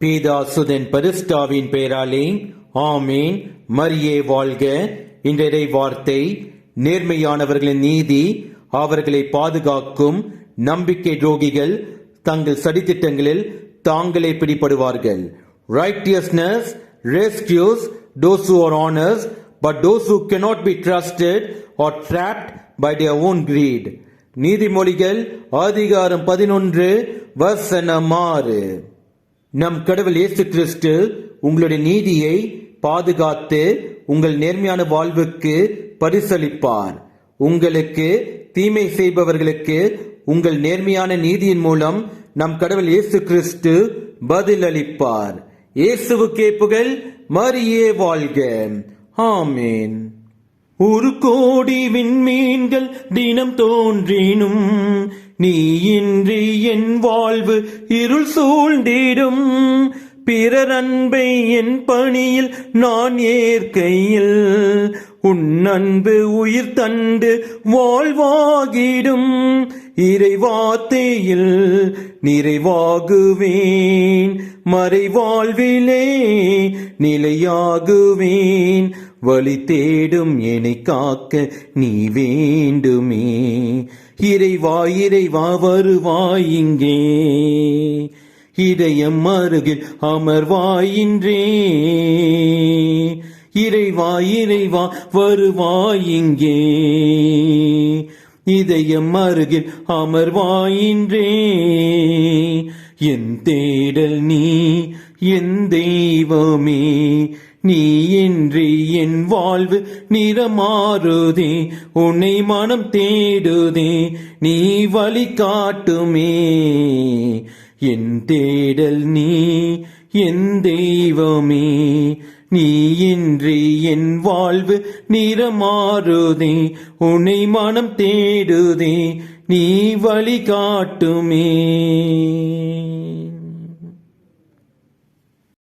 பீதாசுதன் பரிசுத்தாவின் பெயராலே ஆமேன். மரியே வாழ்க. இன்றைய வார்த்தை, நேர்மையானவர்களின் நீதி அவர்களை பாதுகாக்கும். நம்பிக்கை துரோகிகள் தங்கள் சதித்திட்டங்களில் தாங்களே பிடிபடுவார்கள். Righteousness rescues those who are honest, but those who cannot be trusted are trapped by their own greed. நீதிமொழிகள் அதிகாரம் 11 வசனம் 6. நம் கடவுள் இயேசு கிறிஸ்து உங்களுடைய நீதியை பாதுகாத்து உங்கள் நேர்மையான வாழ்வுக்கு பரிசளிப்பார். உங்களுக்கு தீமை செய்பவர்களுக்கு உங்கள் நேர்மையான நீதியின் மூலம் நம் கடவுள் இயேசு கிறிஸ்து பதில் அளிப்பார். இயேசுவுக்கே புகழ். மரியே வாழ்க. ஆமேன். ஒரு கோடி விண்மீன்கள் தினம் தோன்றினும் நீ இன்றி என் வாழ்வு இருள் சூழ்ந்திடும். பிறர் அன்பை என் பணியில் நான் ஏற்கையில் உன் அன்பு உயிர் தண்டு வாழ்வாகிடும். இறைவார்த்தையில் நிறைவாகுவேன், மறைவாழ்விலே நிலையாகுவேன். வழி தேடும் என்னை காக்க நீ வேண்டுமே. இறைவா இறைவா வருவாய் இங்கே, இதயம் அருகில் அமர்வாயின்றே. இறைவா இறைவா வருவாய் இங்கே, இதயம் அருகில் அமர்வாயின்றே. என் தேடல் நீ என் தெய்வமே, நீ இன்றி என் வாழ்வு நிறமாறுதே. உன்னை மனம் தேடுதே, நீ வழி காட்டுமே. என் தேடல் நீ என் தெய்வமே, நீ இன்றி என் வாழ்வு நிறமாறுதே. உன்னை மனம் தேடுதே, நீ வழி காட்டுமே.